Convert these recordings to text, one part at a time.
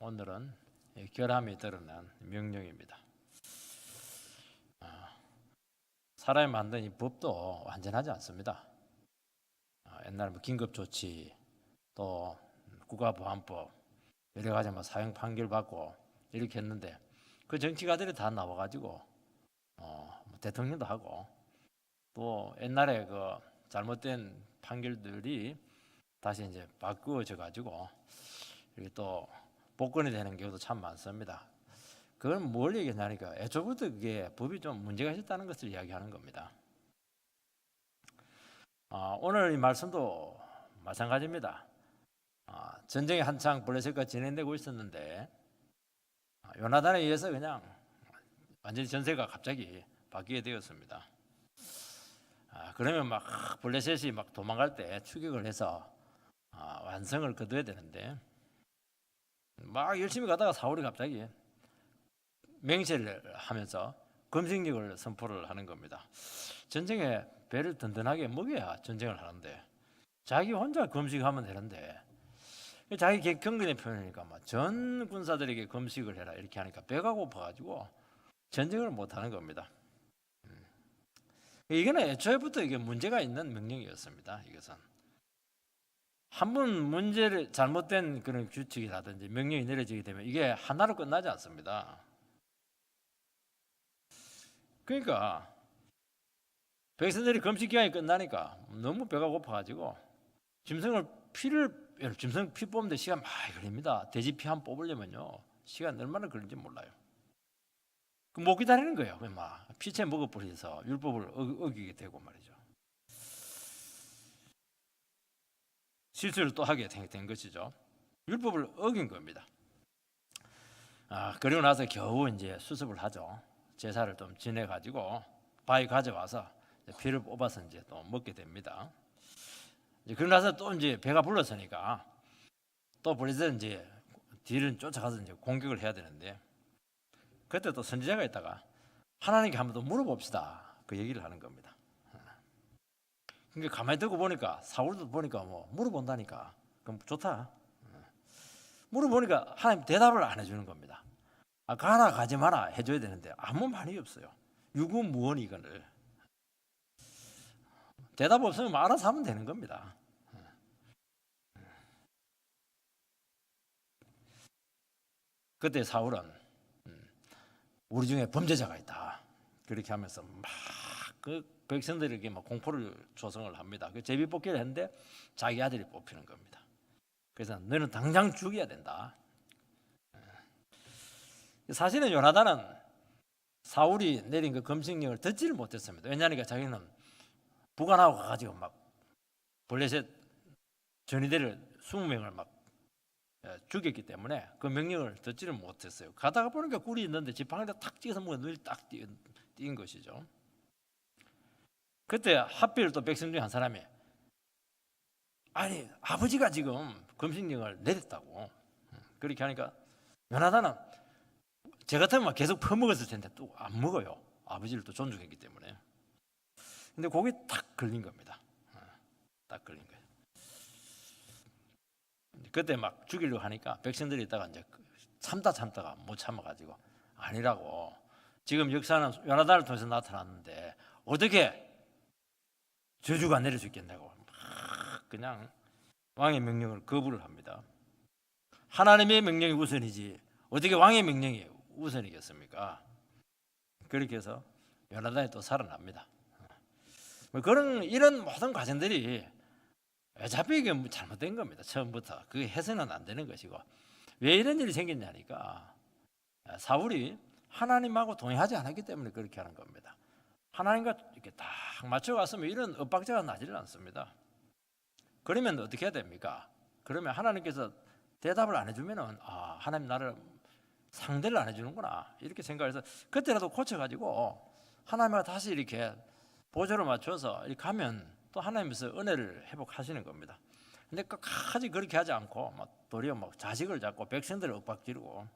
오늘은 결함이 드러난 명령입니다. 사람이 만든 이 법도 완전하지 않습니다. 옛날에 긴급조치 또 국가보안법 여러 가지 사형 판결 받고 이렇게 했는데 그 정치가들이 다 나와가지고 대통령도 하고 또 옛날에 그 잘못된 판결들이 다시 이제 바꾸어져 가지고 이게 또 복권이 되는 경우도 참 많습니다. 그건 뭘 얘기하냐니까 애초부터 그게 법이 좀 문제가 있었다는 것을 이야기하는 겁니다. 오늘 이 말씀도 마찬가지입니다. 전쟁이 한창 블레셋과 진행되고 있었는데 요나단에 의해서 그냥 완전히 전세가 갑자기 바뀌게 되었습니다. 그러면 막 블레셋이 막 도망갈 때 추격을 해서 완성을 거둬야 되는데 막 열심히 가다가 사울이 갑자기 맹세를 하면서 금식력을 선포를 하는 겁니다. 전쟁에 배를 든든하게 먹여야 전쟁을 하는데 자기 혼자 금식하면 되는데 자기 경건의 표현이니까 전 군사들에게 금식을 해라 이렇게 하니까 배가 고파가지고 전쟁을 못하는 겁니다. 이거는 애초에부터 이게 문제가 있는 명령이었습니다. 이것은 한 번 문제를 잘못된 그런 규칙이라든지 명령이 내려지게 되면 이게 하나로 끝나지 않습니다. 그러니까 백성들이 금식 기간이 끝나니까 너무 배가 고파가지고 짐승 피 뽑는데 시간 많이 걸립니다. 돼지 피 한 뽑으려면요 시간 얼마나 걸리는지 몰라요. 못 기다리는 거예요. 막 피채 먹어버려서 율법을 어기게 되고 말이죠. 실수를 또 하게 된 것이죠. 율법을 어긴 겁니다. 그리고 나서 겨우 이제 수습을 하죠. 제사를 좀 지내 가지고 바위 가져와서 피를 뽑아서 이제 또 먹게 됩니다. 그러고 나서 또 이제 배가 불렀으니까 또 블레셋은 이제 뒤를 쫓아가서 이제 공격을 해야 되는데 그때 또 선지자가 있다가 하나님께 한번 더 물어봅시다 그 얘기를 하는 겁니다. 그러니까 가만히 듣고 보니까 사울도 보니까 물어본다니까 그럼 좋다. 물어보니까 하나님 대답을 안 해주는 겁니다. 가라 가지 마라 해줘야 되는데 아무 말이 없어요. 유구무원 이거를 대답 없으면 알아서 하면 되는 겁니다. 그때 사울은 우리 중에 범죄자가 있다 그렇게 하면서 막 그 백성들에게 막 공포를 조성을 합니다. 그 제비 뽑기를 했는데 자기 아들이 뽑히는 겁니다. 그래서 너는 당장 죽여야 된다. 사실은 요나단은 사울이 내린 그 금식령을 듣지를 못했습니다. 왜냐하니까 자기는 부관하고 가가지고 막 블레셋 전위대를 20명을 막 죽였기 때문에 그 명령을 듣지를 못했어요. 가다가 보니까 꿀이 있는데 지팡이를 탁 찍어서 눈이 딱 띈 것이죠. 그때 하필 또 백성 중에 한 사람이 아니 아버지가 지금 금식령을 내렸다고 그렇게 하니까 요나단은 제 같으면 계속 퍼먹었을 텐데 또 안 먹어요. 아버지를 또 존중했기 때문에. 근데 거기 딱 걸린 겁니다. 딱 걸린 거예요. 그때 막 죽이려고 하니까 백성들이 있다가 이제 참다가 못 참아가지고 아니라고 지금 역사는 요나단을 통해서 나타났는데 어떻게 저주가 내릴 수 있겠냐고 그냥 왕의 명령을 거부를 합니다. 하나님의 명령이 우선이지 어떻게 왕의 명령이 우선이겠습니까? 그렇게 해서 요나단이 또 살아납니다. 이런 모든 과정들이 어차피 이게 잘못된 겁니다. 처음부터 그게 해서는 안 되는 것이고 왜 이런 일이 생겼냐니까 사울이 하나님하고 동의하지 않았기 때문에 그렇게 하는 겁니다. 하나님과 이렇게 딱 맞춰갔으면 이런 엇박자가 나지를 않습니다. 그러면 어떻게 해야 됩니까? 그러면 하나님께서 대답을 안 해주면은 하나님 나를 상대를 안 해주는구나 이렇게 생각해서 그때라도 고쳐가지고 하나님과 다시 이렇게 보조를 맞춰서 이렇게 하면 또 하나님께서 은혜를 회복하시는 겁니다. 근데 끝까지 그렇게 하지 않고 도리어 자식을 잡고 백성들을 윽박지르고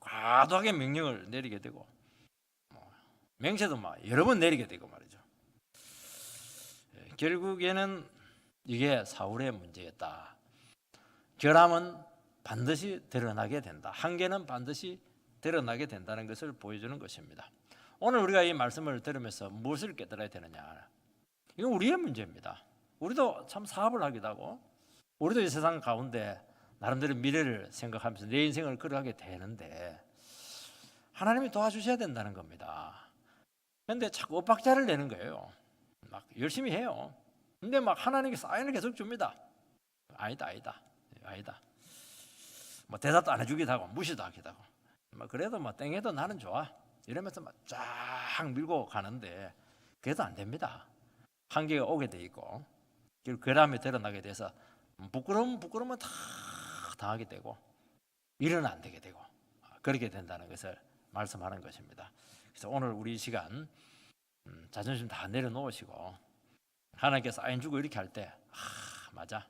과도하게 명령을 내리게 되고 맹세도 여러 번 내리게 되고 말이죠. 결국에는 이게 사울의 문제였다. 결함은 반드시 드러나게 된다. 한계는 반드시 드러나게 된다는 것을 보여주는 것입니다. 오늘 우리가 이 말씀을 들으면서 무엇을 깨달아야 되느냐? 이건 우리의 문제입니다. 우리도 참 사업을 하기도 하고 우리도 이 세상 가운데 나름대로 미래를 생각하면서 내 인생을 걸어가게 되는데 하나님이 도와주셔야 된다는 겁니다. 그런데 자꾸 엇박자를 내는 거예요. 막 열심히 해요. 근데 막 하나님께 사인을 계속 줍니다. 아니다. 뭐 대답도 안 해주기도 하고 무시도 하기도 하고. 뭐 그래도 뭐 땡해도 나는 좋아. 이러면서 막 쫙 밀고 가는데 그래도 안 됩니다. 한계가 오게 돼 있고 그리고 그 다음에 드러나게 돼서 부끄러우면 다 당하게 되고 일은 안 되게 되고 그렇게 된다는 것을 말씀하는 것입니다. 그래서 오늘 우리 이 시간 자존심 다 내려놓으시고 하나님께 사인 주고 이렇게 할 때 맞아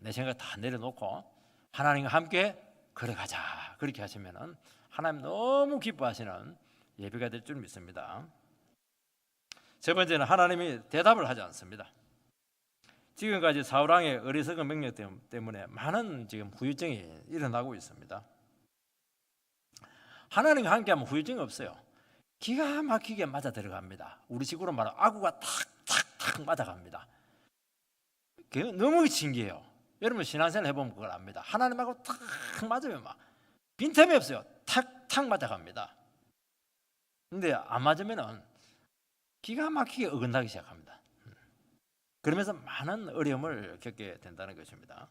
내 생각 다 내려놓고 하나님과 함께 걸어가자 그렇게 하시면은 하나님 너무 기뻐하시는 예배가 될 줄 믿습니다. 세 번째는 하나님이 대답을 하지 않습니다. 지금까지 사울왕의 어리석은 명령 때문에 많은 지금 후유증이 일어나고 있습니다. 하나님과 함께하면 후유증이 없어요. 기가 막히게 맞아 들어갑니다. 우리 식으로 말하면 아구가 탁탁탁 맞아갑니다. 너무 신기해요. 여러분 신앙생활 해보면 그걸 압니다. 하나님하고 탁 맞으면 막 빈틈이 없어요. 탁탁 맞아갑니다. 근데 안 맞으면은 기가 막히게 어긋나기 시작합니다. 그러면서 많은 어려움을 겪게 된다는 것입니다.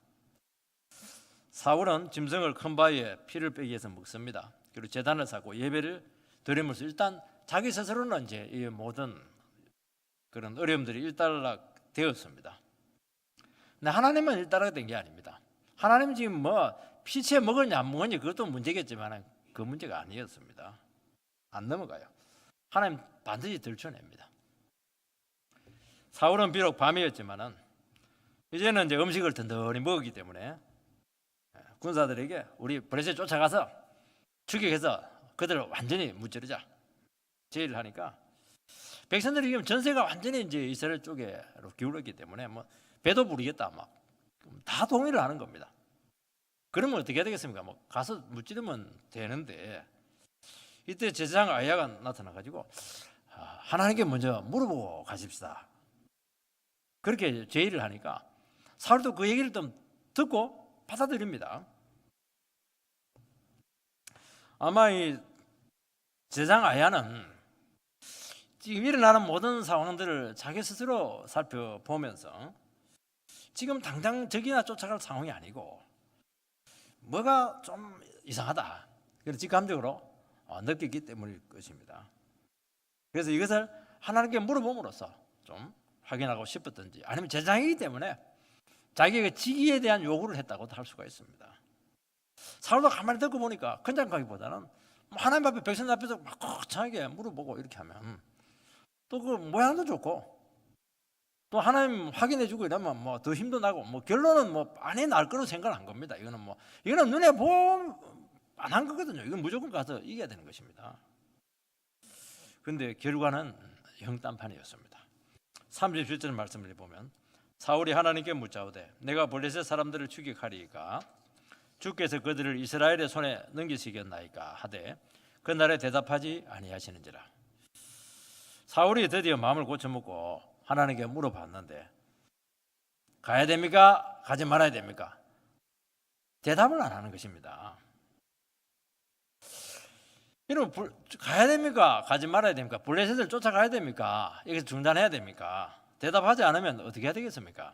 사울은 짐승을 큰 바위에 피를 빼기 위해서 먹습니다. 그리고 제단을 쌓고 예배를 드리면서 일단 자기 스스로는 이제 이 모든 그런 어려움들이 일단락 되었습니다. 근데 하나님은 일단락 된 게 아닙니다. 하나님 지금 뭐 피채 먹었냐 안 먹었냐 그것도 문제겠지만 그 문제가 아니었습니다. 안 넘어가요. 하나님 반드시 들춰냅니다. 사울은 비록 밤이었지만은 이제는 이제 음식을 든든히 먹었기 때문에 군사들에게 우리 블레셋 쫓아가서 추격해서 그들을 완전히 무찌르자 제의를 하니까 백성들이 지금 전세가 완전히 이제 이스라엘 쪽으로 기울었기 때문에 뭐 배도 부르겠다 막 다 동의를 하는 겁니다. 그러면 어떻게 해야 되겠습니까? 뭐 가서 무찌르면 되는데 이때 제사장 아야가 나타나가지고 하나님께 먼저 물어보고 가십시다. 그렇게 제의를 하니까 사울도 그 얘기를 좀 듣고 받아들입니다. 아마 이 제사장 아야는 지금 일어나는 모든 상황들을 자기 스스로 살펴보면서 지금 당장 적이나 쫓아갈 상황이 아니고 뭐가 좀 이상하다. 그래서 직감적으로 느꼈기 때문일 것입니다. 그래서 이것을 하나님께 물어봄으로써 좀 확인하고 싶었던지 아니면 제사장이기 때문에 자기가 직위에 대한 요구를 했다고도 할 수가 있습니다. 사울도 가만히 듣고 보니까 그냥 가기보다는 하나님 앞에 백성 앞에서 막 거창하게 물어보고 이렇게 하면 또 그 모양도 좋고 또 하나님 확인해주고 이러면 뭐 더 힘도 나고 뭐 결론은 뭐 안에 날 거로 생각한 겁니다. 이거는 눈에 보면 안 한 거거든요. 이건 무조건 가서 이겨야 되는 것입니다. 그런데 결과는 영단판이었습니다. 37절 말씀을 보면 사울이 하나님께 묻자오되 내가 블레셋 사람들을 추격하리이까 주께서 그들을 이스라엘의 손에 넘기시겠나이까 하되 그날에 대답하지 아니하시는지라. 사울이 드디어 마음을 고쳐먹고 하나님께 물어봤는데 가야 됩니까? 가지 말아야 됩니까? 대답을 안 하는 것입니다. 여러분 가야 됩니까? 가지 말아야 됩니까? 블레셋을 쫓아가야 됩니까? 여기서 중단해야 됩니까? 대답하지 않으면 어떻게 해야 되겠습니까?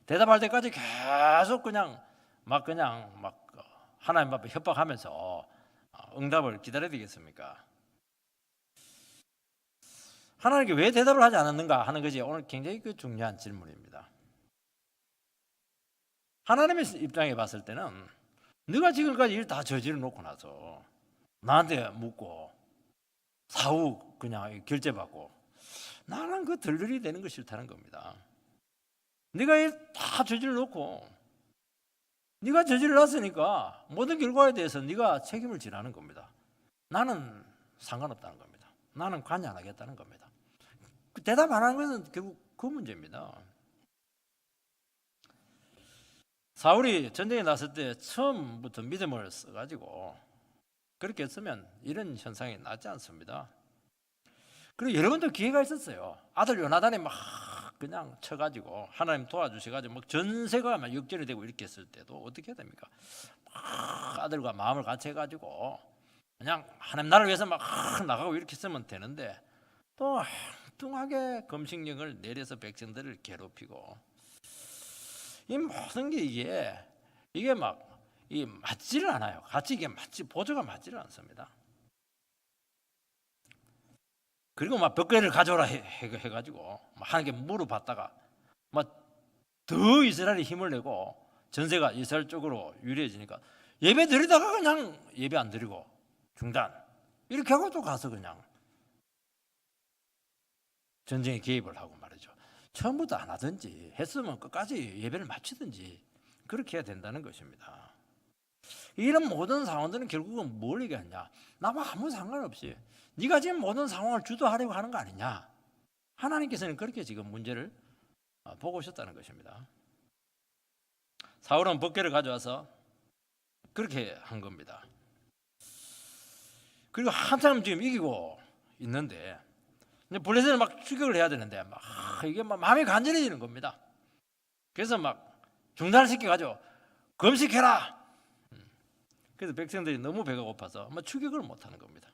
대답할 때까지 계속 그냥 하나님 앞에 협박하면서 응답을 기다려야 되겠습니까? 하나님께 왜 대답을 하지 않았는가 하는 것이 오늘 굉장히 중요한 질문입니다. 하나님의 입장에 봤을 때는 네가 지금까지 일 다 저지르 놓고 나서 나한테 묻고 사후 그냥 결제받고 나는 그 들들이 되는 거 싫다는 겁니다. 네가 일 다 저지르 놓고 네가 저질렀으니까 모든 결과에 대해서 네가 책임을 지라는 겁니다. 나는 상관없다는 겁니다. 나는 관여 안 하겠다는 겁니다. 대답 안 하는 것은 결국 그 문제입니다. 사울이 전쟁에 나섰을 때 처음부터 믿음을 써가지고 그렇게 했으면 이런 현상이 나지 않습니다. 그리고 여러 번도 기회가 있었어요. 아들 요나단이 막 그냥 쳐가지고 하나님 도와주셔가지고 막 전세가 막 역전이 되고 이렇게 했을 때도 어떻게 해야 됩니까? 막 아들과 마음을 같이 해가지고 그냥 하나님 나라를 위해서 막 나가고 이렇게 쓰면 되는데 또 뚱하게 금식령을 내려서 백성들을 괴롭히고 이 모든 게 이게 막 이 맞지를 않아요. 같이 이게 보조가 맞지를 않습니다. 그리고 막 벽걸이를 가져오라 해가지고 하나님께 물어봤다가 막 더 이스라엘이 힘을 내고 전세가 이스라엘 쪽으로 유리해지니까 예배 드리다가 그냥 예배 안 드리고 중단 이렇게 하고 또 가서 그냥 전쟁에 개입을 하고 말이죠. 처음부터 안 하든지 했으면 끝까지 예배를 마치든지 그렇게 해야 된다는 것입니다. 이런 모든 상황들은 결국은 뭘 얘기하냐? 나와 아무 상관없이 네가 지금 모든 상황을 주도하려고 하는 거 아니냐? 하나님께서는 그렇게 지금 문제를 보고 오셨다는 것입니다. 사울은 법궤를 가져와서 그렇게 한 겁니다. 그리고 한참 지금 이기고 있는데 블레셋을 막 추격을 해야 되는데 막 이게 막 마음이 간절해지는 겁니다. 그래서 막 중단을 시켜가지고 금식해라. 그래서 백성들이 너무 배가 고파서 막 추격을 못하는 겁니다.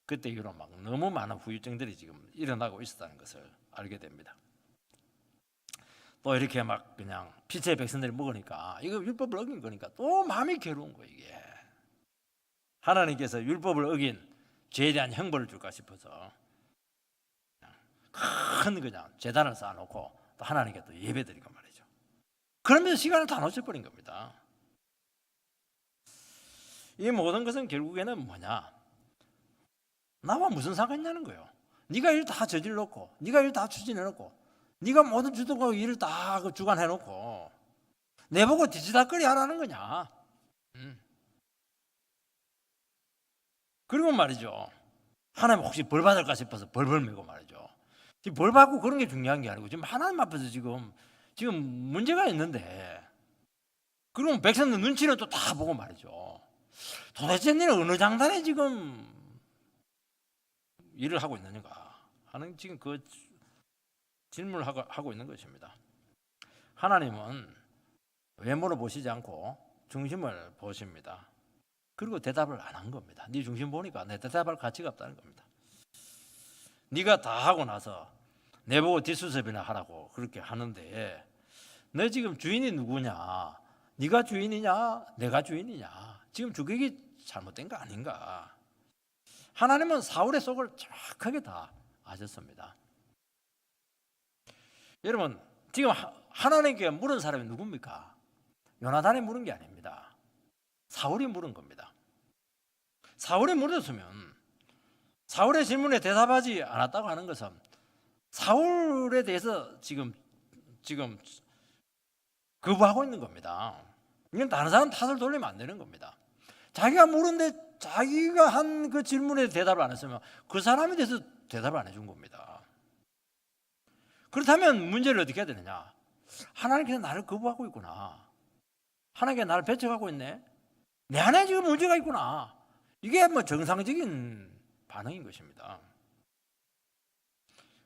그때 이후로 막 너무 많은 후유증들이 지금 일어나고 있었다는 것을 알게 됩니다. 또 이렇게 막 그냥 피체 백성들이 먹으니까 이거 율법을 어긴 거니까 또 마음이 괴로운 거예요. 이게 하나님께서 율법을 어긴 죄에 대한 형벌을 줄까 싶어서 큰 그냥 제단을 쌓아놓고 또 하나님께 또 예배드리고 말이죠. 그러면서 시간을 다 놓쳐버린 겁니다. 이 모든 것은 결국에는 뭐냐? 나와 무슨 상관이냐는 거예요. 네가 일 다 저질러놓고 네가 일 다 추진해놓고 네가 모든 주도하고 일을 다 주관해놓고 내보고 뒤지다거리 하라는 거냐? 그리고 말이죠. 하나님 혹시 벌 받을까 싶어서 벌벌 매고 말이죠. 지금 벌 받고 그런 게 중요한 게 아니고 지금 하나님 앞에서 지금 문제가 있는데 그러면 백성들 눈치는 또 다 보고 말이죠. 도대체 너는 어느 장단에 지금 일을 하고 있느냐가 하는 지금 그 질문을 하고 있는 것입니다. 하나님은 외모를 보시지 않고 중심을 보십니다. 그리고 대답을 안 한 겁니다. 네 중심 보니까 내 대답할 가치가 없다는 겁니다. 네가 다 하고 나서 내보고 뒷수습이나 하라고 그렇게 하는데 너 지금 주인이 누구냐? 네가 주인이냐? 내가 주인이냐? 지금 주객이 잘못된 거 아닌가? 하나님은 사울의 속을 정확하게 다 아셨습니다. 여러분 지금 하나님께 물은 사람이 누굽니까? 요나단이 물은 게 아닙니다. 사울이 물은 겁니다. 사울이 물었으면 사울의 질문에 대답하지 않았다고 하는 것은 사울에 대해서 지금 거부하고 있는 겁니다. 이건 다른 사람 탓을 돌리면 안 되는 겁니다. 자기가 물은데 자기가 한 그 질문에 대답을 안 했으면 그 사람에 대해서 대답을 안 해준 겁니다. 그렇다면 문제를 어떻게 해야 되느냐? 하나님께서 나를 거부하고 있구나. 하나님께서 나를 배척하고 있네. 내 안에 지금 문제가 있구나. 이게 뭐 정상적인 반응인 것입니다.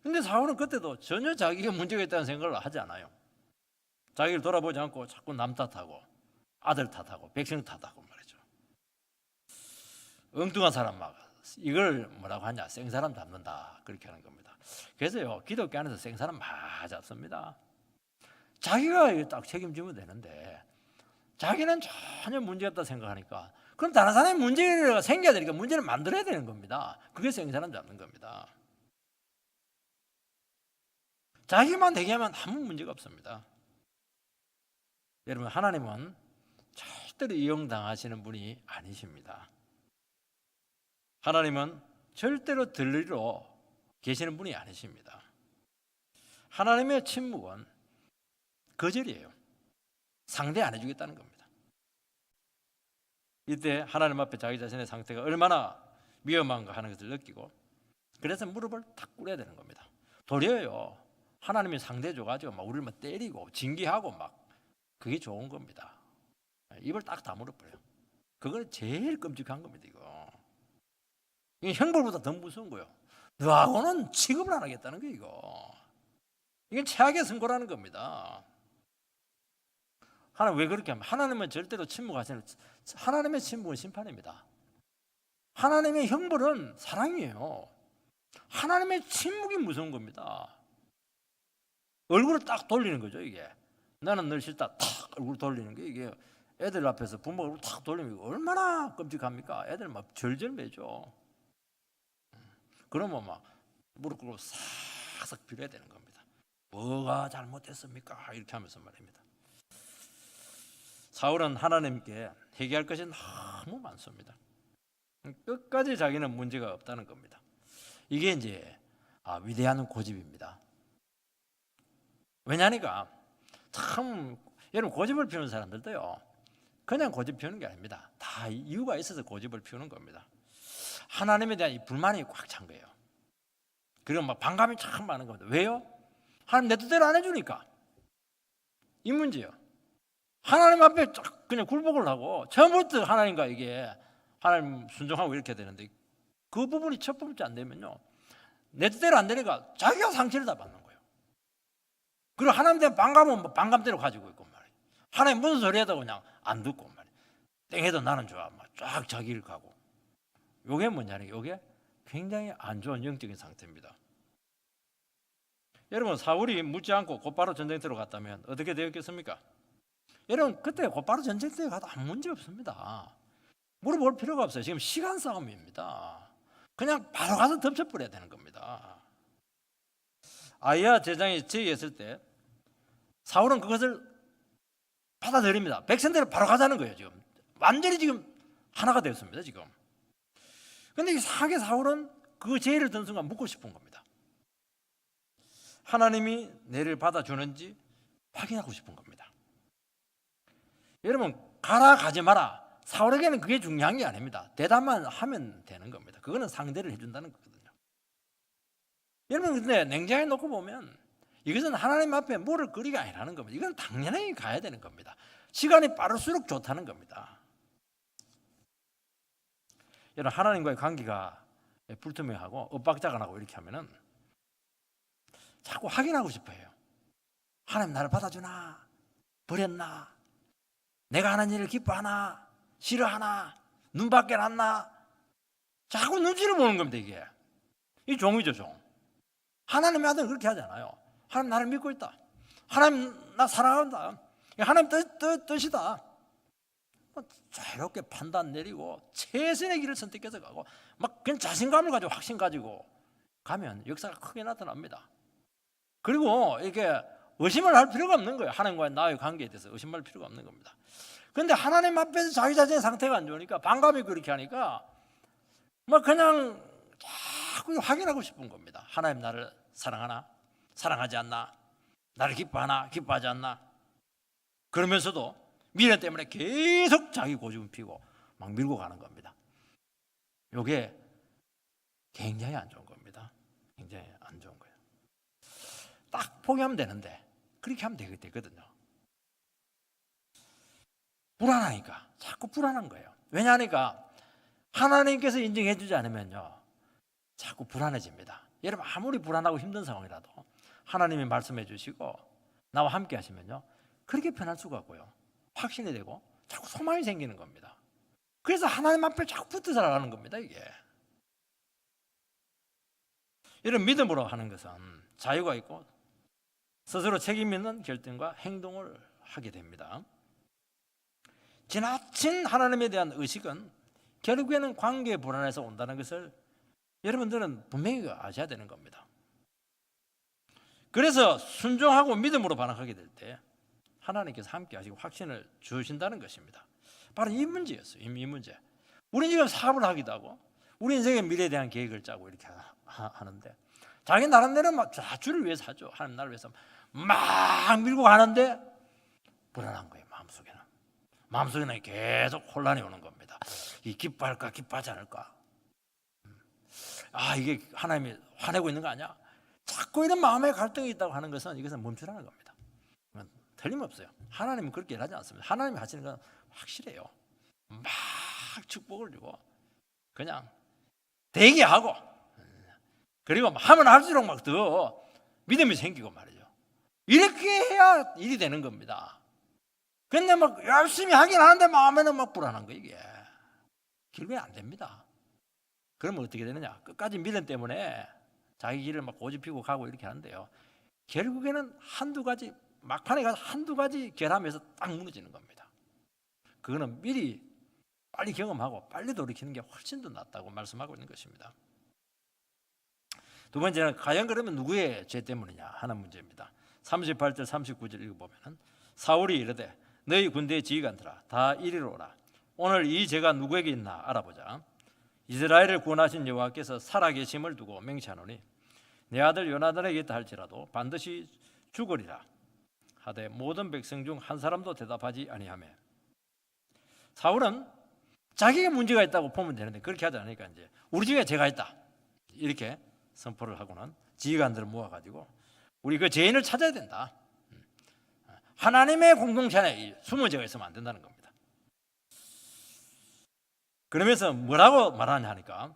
근데 사울은 그때도 전혀 자기가 문제가 있다는 생각을 하지 않아요. 자기를 돌아보지 않고 자꾸 남 탓하고 아들 탓하고 백성 탓하고 말이죠. 엉뚱한 사람 막 이걸 뭐라고 하냐? 생사람 잡는다 그렇게 하는 겁니다. 그래서요 기독교 안에서 생사람 많이 잡습니다. 자기가 딱 책임지면 되는데 자기는 전혀 문제 없다 생각하니까 그럼 다른 사람의 문제가 생겨야 되니까 문제를 만들어야 되는 겁니다. 그게 생사람 잡는 겁니다. 자기만 되게 하면 아무 문제가 없습니다. 여러분 하나님은 절대로 이용당하시는 분이 아니십니다. 하나님은 절대로 들리러 계시는 분이 아니십니다. 하나님의 침묵은 거절이에요. 상대 안 해주겠다는 겁니다. 이때 하나님 앞에 자기 자신의 상태가 얼마나 위험한가 하는 것을 느끼고 그래서 무릎을 탁 꿇어야 되는 겁니다. 도리어요 하나님이 상대 줘가지고 막 우리를 막 때리고 징계하고 막 그게 좋은 겁니다. 입을 딱 다물어 버려요. 그거는 제일 끔찍한 겁니다. 이게 형벌보다 더 무서운 거예요. 너하고는 취급을 안 하겠다는 거예요. 이건 최악의 선고라는 겁니다. 하나님 왜 그렇게 하면? 하나님은 절대로 침묵하시는, 하나님의 침묵은 심판입니다. 하나님의 형벌은 사랑이에요. 하나님의 침묵이 무서운 겁니다. 얼굴을 딱 돌리는 거죠, 이게. 나는 늘 싫다. 탁 얼굴 돌리는 게 이게 애들 앞에서 부모 얼굴 탁 돌리면 얼마나 끔찍합니까? 애들 막 절절 매죠. 그러면 막 무릎 꿇고 싹싹 빌어야 되는 겁니다. 뭐가 잘못됐습니까? 이렇게 하면서 말입니다. 사울은 하나님께 회개할 것이 너무 많습니다. 끝까지 자기는 문제가 없다는 겁니다. 이게 이제 위대한 고집입니다. 왜냐니까 참 여러분 고집을 피우는 사람들도요 그냥 고집 피우는 게 아닙니다. 다 이유가 있어서 고집을 피우는 겁니다. 하나님에 대한 이 불만이 꽉 찬 거예요. 그리고 막 반감이 참 많은 겁니다. 왜요? 하나님 내 뜻대로 안 해주니까. 이 문제예요. 하나님 앞에 그냥 굴복을 하고 처음부터 하나님과 이게 하나님 순종하고 이렇게 되는데 그 부분이 첫 번째 안 되면요 내 뜻대로 안 되니까 자기가 상처를 다 받는 거예요. 그리고 하나님 대한 반감은 뭐 반감대로 가지고 있고 말이에요. 하나님 무슨 소리 해도 그냥 안 듣고 말이에요. 땡해도 나는 좋아. 막 쫙 자기 일 가고. 요게 뭐냐니 요게 굉장히 안 좋은 영적인 상태입니다. 여러분 사울이 묻지 않고 곧바로 전쟁터로 갔다면 어떻게 되었겠습니까? 여러분 그때 곧바로 전쟁터에 가도 아무 문제 없습니다. 물어볼 필요가 없어요. 지금 시간 싸움입니다. 그냥 바로 가서 덮쳐버려야 되는 겁니다. 아히야 제장이 제의했을 때 사울은 그것을 받아들입니다. 백성대로 바로 가자는 거예요. 지금 완전히 지금 하나가 되었습니다. 지금. 그런데 이상하게 사울은 그 제의를 든 순간 묻고 싶은 겁니다. 하나님이 내를 받아주는지 확인하고 싶은 겁니다. 여러분 가라 가지 마라 사울에게는 그게 중요한 게 아닙니다. 대답만 하면 되는 겁니다. 그거는 상대를 해준다는 거거든요. 여러분 근데 냉장에 놓고 보면 이것은 하나님 앞에 물을 끓이가 아니라는 겁니다. 이건 당연히 가야 되는 겁니다. 시간이 빠를수록 좋다는 겁니다. 여러분 하나님과의 관계가 불투명하고 엇박자가 나고 이렇게 하면은 자꾸 확인하고 싶어요. 하나님 나를 받아주나? 버렸나? 내가 하는 일을 기뻐하나? 싫어하나? 눈 밖에 났나? 자꾸 눈치를 보는 겁니다. 이 종이죠 종. 하나님의 아들은 그렇게 하잖아요. 하나님 나를 믿고 있다. 하나님 나 사랑한다. 하나님 뜻이다. 자유롭게 판단 내리고 최선의 길을 선택해서 가고 막 그냥 자신감을 가지고 확신 가지고 가면 역사가 크게 나타납니다. 그리고 이게 의심을 할 필요가 없는 거예요. 하나님과의 나의 관계에 대해서 의심할 필요가 없는 겁니다. 그런데 하나님 앞에서 자기 자신의 상태가 안 좋으니까 반감이 그렇게 하니까 막 그냥 자꾸 확인하고 싶은 겁니다. 하나님 나를 사랑하나? 사랑하지 않나? 나를 기뻐하나? 기뻐하지 않나? 그러면서도 미련 때문에 계속 자기 고집을 피고 막 밀고 가는 겁니다. 이게 굉장히 안 좋은 겁니다. 굉장히 안 좋은 거예요. 딱 포기하면 되는데 그렇게 하면 되거든요. 불안하니까 자꾸 불안한 거예요. 왜냐하니까 하나님께서 인정해 주지 않으면요 자꾸 불안해집니다. 여러분 아무리 불안하고 힘든 상황이라도 하나님이 말씀해 주시고 나와 함께 하시면요 그렇게 편할 수가 없고요 확신이 되고 자꾸 소망이 생기는 겁니다. 그래서 하나님 앞에 자꾸 붙어 살아가는 겁니다. 이게 이런 믿음으로 하는 것은 자유가 있고 스스로 책임 있는 결정과 행동을 하게 됩니다. 지나친 하나님에 대한 의식은 결국에는 관계 불안에서 온다는 것을 여러분들은 분명히 아셔야 되는 겁니다. 그래서 순종하고 믿음으로 반응하게 될 때 하나님께서 함께 하시고 확신을 주신다는 것입니다. 바로 이 문제였어요. 이 문제. 우리 지금 사업을 하기도 하고 우리 인생의 미래에 대한 계획을 짜고 이렇게 하는데 자기 나름대로 막 자주를 위해서 하죠. 하나님 나를 위해서 막 밀고 가는데 불안한 거예요. 마음속에는 계속 혼란이 오는 겁니다. 이 기뻐할까 기뻐하지 않을까? 이게 하나님이 화내고 있는 거 아니야? 자꾸 이런 마음의 갈등이 있다고 하는 것은 이것은 멈추라는 겁니다. 틀림없어요. 하나님은 그렇게 일하지 않습니다. 하나님이 하시는 건 확실해요. 막 축복을 주고 그냥 대기하고, 그리고 하면 할수록 막 더 믿음이 생기고 말이죠. 이렇게 해야 일이 되는 겁니다. 근데 막 열심히 하긴 하는데 마음에는 막 불안한 거, 이게 결국엔 안 됩니다. 그러면 어떻게 되느냐? 끝까지 믿음 때문에 자기 길을 막 고집피고 가고 이렇게 하는데요, 결국에는 한두 가지, 막판에 가서 한두 가지 결함에서 딱 무너지는 겁니다. 그거는 미리 빨리 경험하고 빨리 돌이키는 게 훨씬 더 낫다고 말씀하고 있는 것입니다. 두 번째는 과연 그러면 누구의 죄 때문이냐 하는 문제입니다. 38절 39절 읽어보면 사울이 이르되 너희 군대의 지휘관들아 다 이리로 오라. 오늘 이 죄가 누구에게 있나 알아보자. 이스라엘을 구원하신 여호와께서 살아계심을 두고 맹세하노니 내 아들 요나단에게 있다 할지라도 반드시 죽으리라 하되 모든 백성 중 한 사람도 대답하지 아니하며. 사울은 자기가 문제가 있다고 보면 되는데 그렇게 하지 않으니까 이제 우리 집에 죄가 있다 이렇게 선포를 하고는 지휘관들을 모아가지고 우리 그 죄인을 찾아야 된다. 하나님의 공동체 안에 숨은 죄가 있으면 안 된다는 겁니다. 그러면서 뭐라고 말하냐 하니까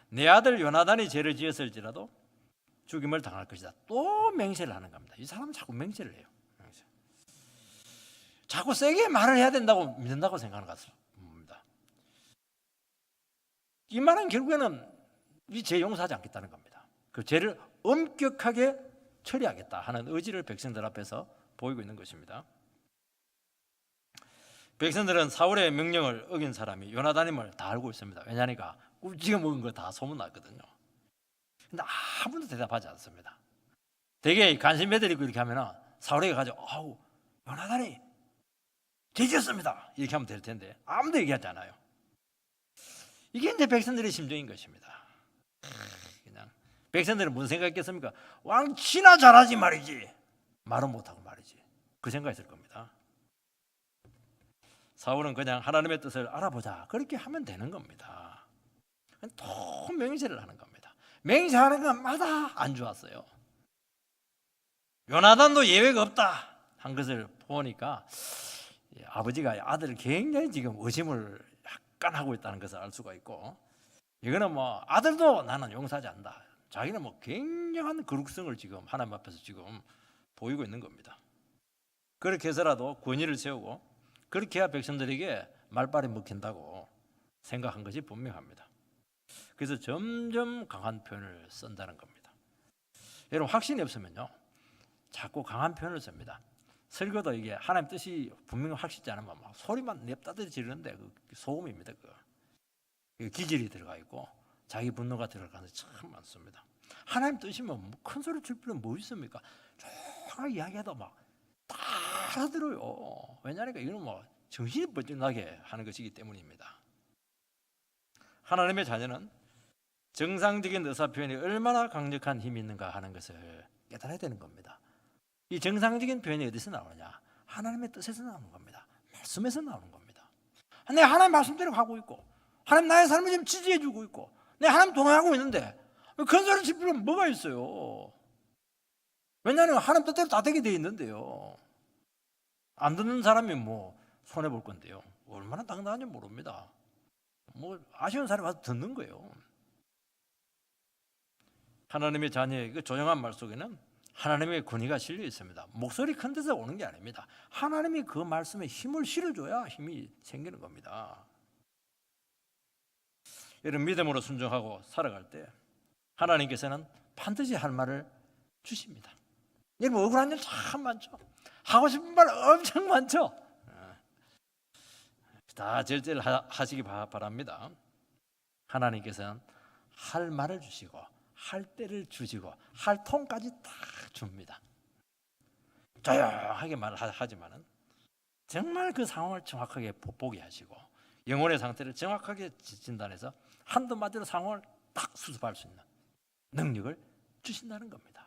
내 아들 요나단이 죄를 지었을지라도 죽임을 당할 것이다. 또 맹세를 하는 겁니다. 이 사람은 자꾸 맹세를 해요. 자꾸 세게 말을 해야 된다고 믿는다고 생각하는 것 같습니다. 이 말은 결국에는 이 죄 용서하지 않겠다는 겁니다. 그 죄를 엄격하게 처리하겠다 하는 의지를 백성들 앞에서 보이고 있는 것입니다. 백성들은 사울의 명령을 어긴 사람이 요나단임을 다 알고 있습니다. 왜냐하니까 꿀찍어 먹은 거 다 소문났거든요. 근데 아무도 대답하지 않습니다. 되게 간신배들이고 이렇게 하면 사울에게 가지고 아우 요나단이 죄 지었습니다 이렇게 하면 될 텐데 아무도 얘기하지 않아요. 이게 이제 백성들의 심정인 것입니다. 그냥 백성들은 무슨 생각했겠습니까? 왕치나 잘하지 말이지, 말은 못하고 말이지, 그 생각했을 겁니다. 사울은 그냥 하나님의 뜻을 알아보자 그렇게 하면 되는 겁니다. 또 맹세를 하는 겁니다. 맹세하는 것마다 안 좋았어요. 요나단도 예외가 없다 한 것을 보니까 아버지가 아들을 굉장히 지금 의심을 약간 하고 있다는 것을 알 수가 있고, 이거는 뭐 아들도 나는 용서하지 않는다, 자기는 뭐 굉장한 거룩성을 지금 하나님 앞에서 지금 보이고 있는 겁니다. 그렇게 해서라도 권위를 세우고 그렇게 해야 백성들에게 말빨이 먹힌다고 생각한 것이 분명합니다. 그래서 점점 강한 표현을 쓴다는 겁니다. 여러분 확신이 없으면요 자꾸 강한 표현을 씁니다. 설교도 이게 하나님 뜻이 분명히 확실치 않으면 막 소리만 냅다들이 지르는데 그 소음입니다. 그 기질이 들어가 있고 자기 분노가 들어가는 게 참 많습니다. 하나님 뜻이면 뭐 큰 소리 칠 필요는 뭐 있습니까? 조용하게 이야기해도 막 다 알아들어요. 왜냐하니까 이건 뭐 정신이 번쩍 나게 하는 것이기 때문입니다. 하나님의 자녀는 정상적인 의사 표현이 얼마나 강력한 힘이 있는가 하는 것을 깨달아야 되는 겁니다. 이 정상적인 표현이 어디서 나오느냐? 하나님의 뜻에서 나오는 겁니다. 말씀에서 나오는 겁니다. 내가 하나님 말씀대로 가고 있고 하나님 나의 삶을 지금 지지해 주고 있고 내가 하나님 동행하고 있는데 큰 소리 칠 필요는 뭐가 있어요? 왜냐하면 하나님 뜻대로 다 되게 돼 있는데요. 안 듣는 사람이 뭐 손해볼 건데요. 얼마나 당당한지 모릅니다. 뭐 아쉬운 사람이 와서 듣는 거예요. 하나님의 자녀의 그 조용한 말 속에는 하나님의 권위가 실려 있습니다. 목소리 큰 데서 오는 게 아닙니다. 하나님이 그 말씀에 힘을 실어줘야 힘이 생기는 겁니다. 이런 믿음으로 순종하고 살아갈 때 하나님께서는 반드시 할 말을 주십니다. 여러분 억울한 일 참 많죠. 하고 싶은 말 엄청 많죠. 다 절제하시기 바랍니다. 하나님께서는 할 말을 주시고 할 때를 주시고 할 톤까지 다 줍니다. 조용하게 말하지만은 정말 그 상황을 정확하게 보게 하시고 영혼의 상태를 정확하게 진단해서 한두 마디로 상황을 딱 수습할 수 있는 능력을 주신다는 겁니다.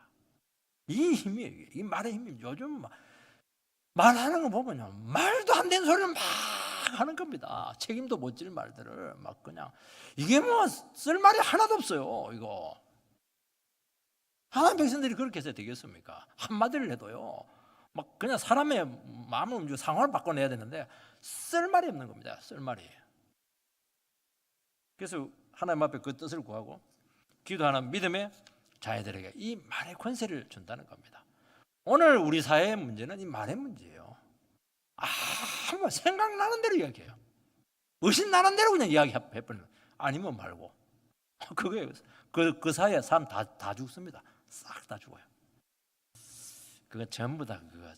이 힘이, 이 말의 힘이 요즘 말하는 거 보면요 말도 안 되는 소리를 막 하는 겁니다. 책임도 못 질 말들을 막 그냥 이게 뭐 쓸 말이 하나도 없어요. 이거 하나님 백성들이 그렇게 해서 되겠습니까? 한마디를 해도요, 막 그냥 사람의 마음을 움직이고 상황을 바꿔내야 되는데 쓸 말이 없는 겁니다. 쓸 말이. 그래서 하나님 앞에 그 뜻을 구하고 기도하는 믿음의 자녀들에게 이 말의 권세를 준다는 겁니다. 오늘 우리 사회의 문제는 이 말의 문제예요. 아무 생각나는 대로 이야기해요. 의심나는 대로 그냥 이야기해버리는. 아니면 말고. 그거예요. 그 사이에 사람 다 죽습니다. 싹 다 죽어요. 그거 전부 다 그거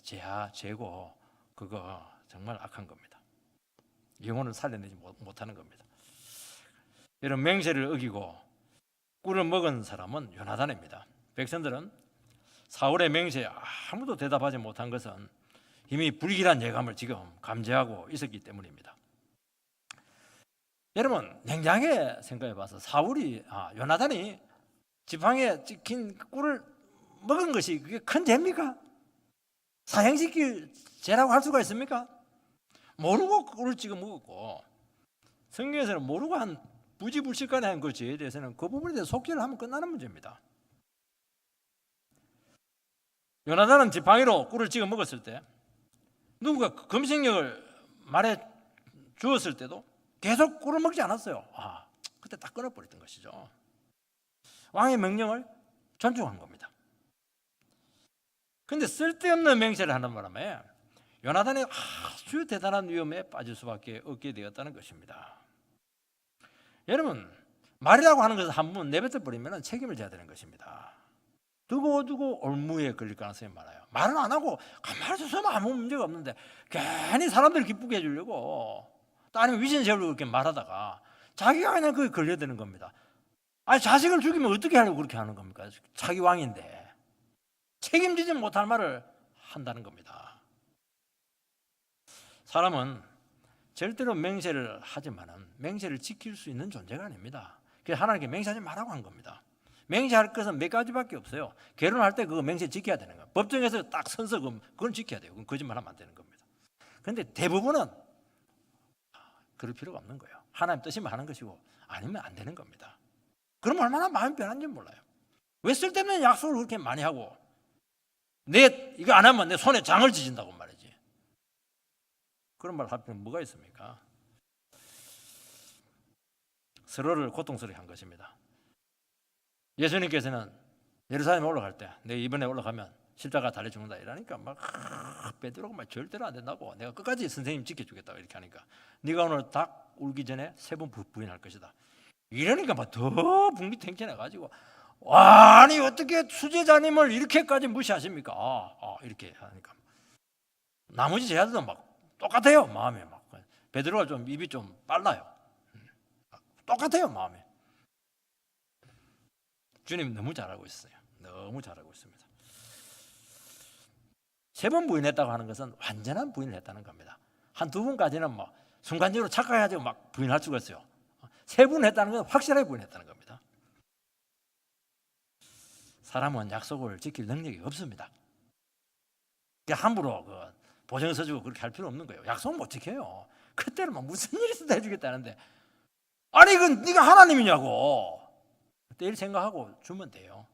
죄고 그거 정말 악한 겁니다. 영혼을 살려내지 못하는 겁니다. 이런 맹세를 어기고 꿀을 먹은 사람은 요나단입니다. 백성들은 사울의 맹세에 아무도 대답하지 못한 것은 이미 불길한 예감을 지금 감지하고 있었기 때문입니다. 여러분 냉정하게 생각해봐서 요나단이 지팡이에 찍힌 꿀을 먹은 것이 그게 큰 죄입니까? 사형시킬 죄라고 할 수가 있습니까? 모르고 꿀을 찍어 먹었고 성경에서는 모르고 한 부지불식간에 한 그 죄에 대해서는 그 부분에 대해서 속죄를 하면 끝나는 문제입니다. 요나단은 지팡이로 꿀을 찍어 먹었을 때 누군가 금식령을 말해 주었을 때도 계속 꿀을 먹지 않았어요. 그때 딱 끊어버렸던 것이죠. 왕의 명령을 존중한 겁니다. 그런데 쓸데없는 맹세를 하는 바람에 요나단이 아주 대단한 위험에 빠질 수밖에 없게 되었다는 것입니다. 여러분 말이라고 하는 것을 한번 내뱉어 버리면 책임을 져야 되는 것입니다. 두고 올무에 걸릴 가능성이 많아요. 말을 안 하고 가만히 있으면 아무 문제가 없는데 괜히 사람들을 기쁘게 해주려고 또 아니면 위신 세우려고 이렇게 말하다가 자기가 그냥 그게 걸려야 되는 겁니다. 아니 자식을 죽이면 어떻게 하려고 그렇게 하는 겁니까? 자기 왕인데 책임지지 못할 말을 한다는 겁니다. 사람은 절대로 맹세를 하지만은 맹세를 지킬 수 있는 존재가 아닙니다. 그래서 하나님께 맹세하지 말라고 한 겁니다. 맹세할 것은 몇 가지밖에 없어요. 결혼할 때 그거 맹세 지켜야 되는 거예요. 법정에서 딱 선서 그건 지켜야 돼요. 그건 거짓말하면 안 되는 겁니다. 그런데 대부분은 그럴 필요가 없는 거예요. 하나님 뜻이면 하는 것이고 아니면 안 되는 겁니다. 그럼 얼마나 마음이 변한지 몰라요. 왜 쓸데없는 약속을 그렇게 많이 하고 이거 안 하면 내 손에 장을 지진다고 말이지. 그런 말 할 필요는 뭐가 있습니까? 서로를 고통스럽게 한 것입니다. 예수님께서는 예루살렘에 올라갈 때 내가 이번에 올라가면 십자가 달려 죽는다 이러니까 막 베드로가 막 절대로 안 된다고 내가 끝까지 선생님 지켜주겠다고 이렇게 하니까 네가 오늘 닭 울기 전에 3번 부인할 것이다. 이러니까 막 더 분기탱천해가지고 아니 어떻게 수제자님을 이렇게까지 무시하십니까? 이렇게 하니까 나머지 제자들도 막 똑같아요. 마음에 막 베드로가 좀 입이 좀 빨라요. 똑같아요. 마음에. 주님 너무 잘하고 있어요. 너무 잘하고 있습니다. 3번 부인했다고 하는 것은 완전한 부인을 했다는 겁니다. 한 2번까지는 뭐 순간적으로 착각해가지고 막 부인할 수가 있어요. 3번 했다는 건 확실하게 부인했다는 겁니다. 사람은 약속을 지킬 능력이 없습니다. 함부로 보증 서주고 그렇게 할 필요 없는 거예요. 약속 못 지켜요. 그때는 막 무슨 일이 있어도 해주겠다는데 아니 이건 네가 하나님이냐고 그때 일 생각하고 주면 돼요.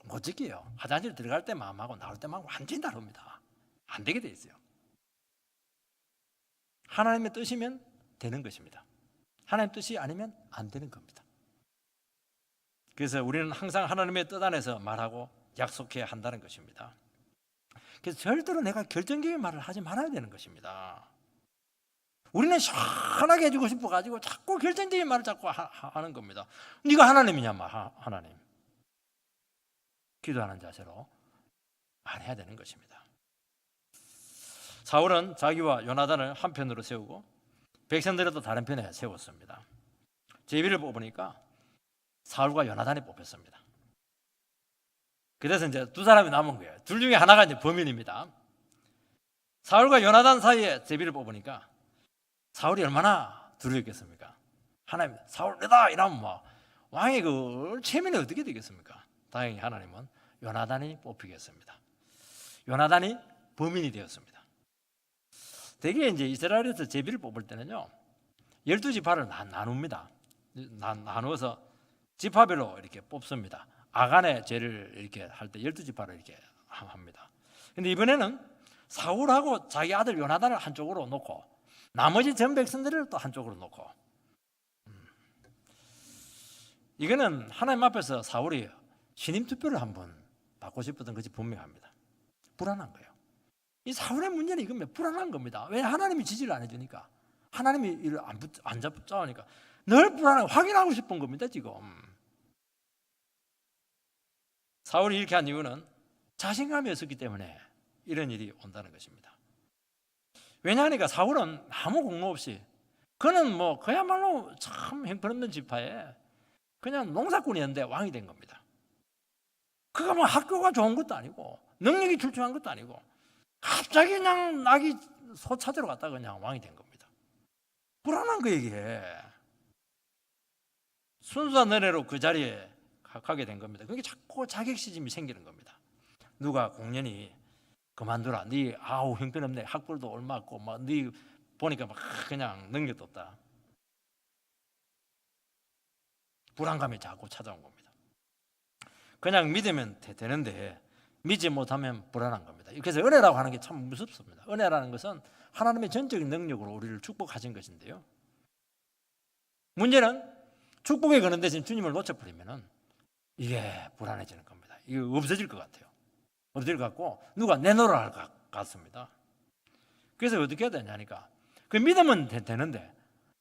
못 지켜요. 화장실 들어갈 때 마음하고 나올 때 마음 완전히 다릅니다. 안 되게 돼 있어요. 하나님의 뜻이면 되는 것입니다. 하나님의 뜻이 아니면 안 되는 겁니다. 그래서 우리는 항상 하나님의 뜻 안에서 말하고 약속해야 한다는 것입니다. 그래서 절대로 내가 결정적인 말을 하지 말아야 되는 것입니다. 우리는 시원하게 해주고 싶어가지고 자꾸 결정적인 말을 자꾸 하는 겁니다. 네가 하나님이냐 하나님. 기도하는 자세로 말해야 되는 것입니다. 사울은 자기와 요나단을 한편으로 세우고 백성들도 다른 편에 세웠습니다. 제비를 뽑으니까 사울과 요나단이 뽑혔습니다. 그래서 이제 2사람이 남은 거예요. 둘 중에 하나가 이제 범인입니다. 사울과 요나단 사이에 제비를 뽑으니까 사울이 얼마나 두려웠겠습니까? 하나님 사울 내다 이러면 뭐 왕의 그 체면이 어떻게 되겠습니까? 다행히 하나님은 요나단이 뽑히겠습니다. 요나단이 범인이 되었습니다. 대개 이제 이스라엘에서 제비를 뽑을 때는요 12지파를 나눕니다. 나누어서 지파별로 이렇게 뽑습니다. 아간의 죄를 이렇게 할 때 12지파를 이렇게 합니다. 근데 이번에는 사울하고 자기 아들 요나단을 한쪽으로 놓고 나머지 전 백성들을 또 한쪽으로 놓고, 이거는 하나님 앞에서 사울이 신임 투표를 한번 받고 싶었던 것이 분명합니다. 불안한 거예요. 이 사울의 문제는 이건 불안한 겁니다. 왜? 하나님이 지지를 안 해주니까, 하나님이 이를 안 잡자니까 늘 불안하고 확인하고 싶은 겁니다. 지금 사울이 이렇게 한 이유는 자신감이 없었기 때문에 이런 일이 온다는 것입니다. 왜냐하니까 사울은 아무 공로 없이, 그는 뭐 그야말로 참 형편없는 지파에 그냥 농사꾼이었는데 왕이 된 겁니다. 그가 뭐 학교가 좋은 것도 아니고 능력이 출중한 것도 아니고 갑자기 그냥 낙이 소 찾으러 갔다가 그냥 왕이 된 겁니다. 불안한 거 이게. 순수한 은혜로 그 자리에 가게 된 겁니다. 그게 자꾸 자격시심이 생기는 겁니다. 누가 공연히 그만두라, 네 아우 형편없네, 학벌도 얼마 없고 막 네 보니까 막 그냥 능력도 없다. 불안감이 자꾸 찾아온 겁니다. 그냥 믿으면 되는데 믿지 못하면 불안한 겁니다. 그래서 은혜라고 하는 게 참 무섭습니다. 은혜라는 것은 하나님의 전적인 능력으로 우리를 축복하신 것인데요, 문제는 축복에 거는 대신 주님을 놓쳐버리면 이게 불안해지는 겁니다. 이게 없어질 것 같아요. 없어질 것 같고 누가 내놓으라 할 것 같습니다. 그래서 어떻게 해야 되냐니까, 그 믿으면 되는데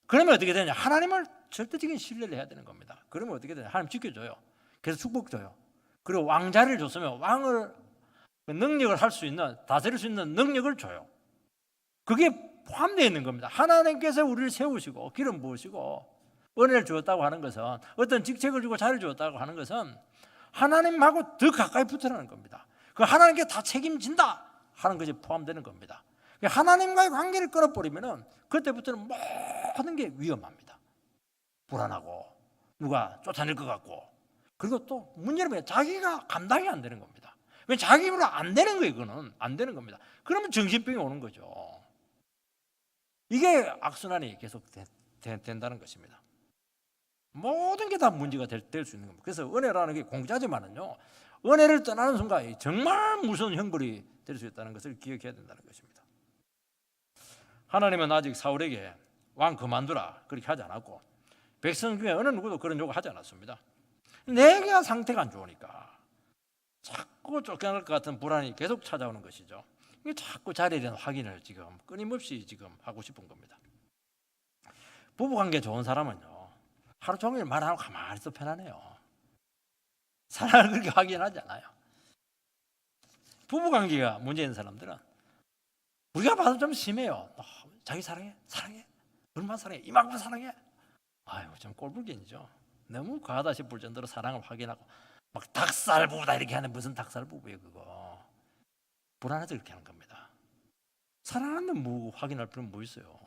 그러면 어떻게 되냐, 하나님을 절대적인 신뢰를 해야 되는 겁니다. 그러면 어떻게 되냐, 하나님 지켜줘요. 그래서 축복 줘요. 그리고 왕자를 줬으면 왕을 능력을 할 수 있는, 다스릴 수 있는 능력을 줘요. 그게 포함되어 있는 겁니다. 하나님께서 우리를 세우시고 기름 부으시고 은혜를 주었다고 하는 것은, 어떤 직책을 주고 자리를 주었다고 하는 것은 하나님하고 더 가까이 붙으라는 겁니다. 그 하나님께 다 책임진다 하는 것이 포함되는 겁니다. 하나님과의 관계를 끊어버리면 그때부터는 모든 게 위험합니다. 불안하고 누가 쫓아낼 것 같고, 그리고 또 문제는 뭐냐, 자기가 감당이 안 되는 겁니다. 왜? 자기 힘으로 안 되는 거예요. 그거는 안 되는 겁니다. 그러면 정신병이 오는 거죠. 이게 악순환이 계속 된다는 것입니다. 모든 게 다 문제가 될 수 있는 겁니다. 그래서 은혜라는 게 공짜지만은요, 은혜를 떠나는 순간 정말 무서운 형벌이 될 수 있다는 것을 기억해야 된다는 것입니다. 하나님은 아직 사울에게 왕 그만두라 그렇게 하지 않았고, 백성 중에 어느 누구도 그런 요구 하지 않았습니다. 내가 상태가 안 좋으니까 자꾸 쫓겨날 것 같은 불안이 계속 찾아오는 것이죠. 이게 자꾸 자리에 대한 확인을 지금 끊임없이 지금 하고 싶은 겁니다. 부부관계 좋은 사람은요, 하루 종일 말하고 가만히 있어 편하네요. 사랑을 그렇게 확인하지 않아요. 부부관계가 문제 있는 사람들은 우리가 봐도 좀 심해요. 자기 사랑해? 사랑해? 얼마나 사랑해? 이만큼 사랑해? 아유, 좀 꼴불견이죠. 너무 과하다 싶을 정도로 사랑을 확인하고 막 닭살 부부다 이렇게 하는, 무슨 닭살 부부예요 그거. 불안해서 그렇게 하는 겁니다. 사랑하는 뭐 확인할 필요는 뭐 있어요.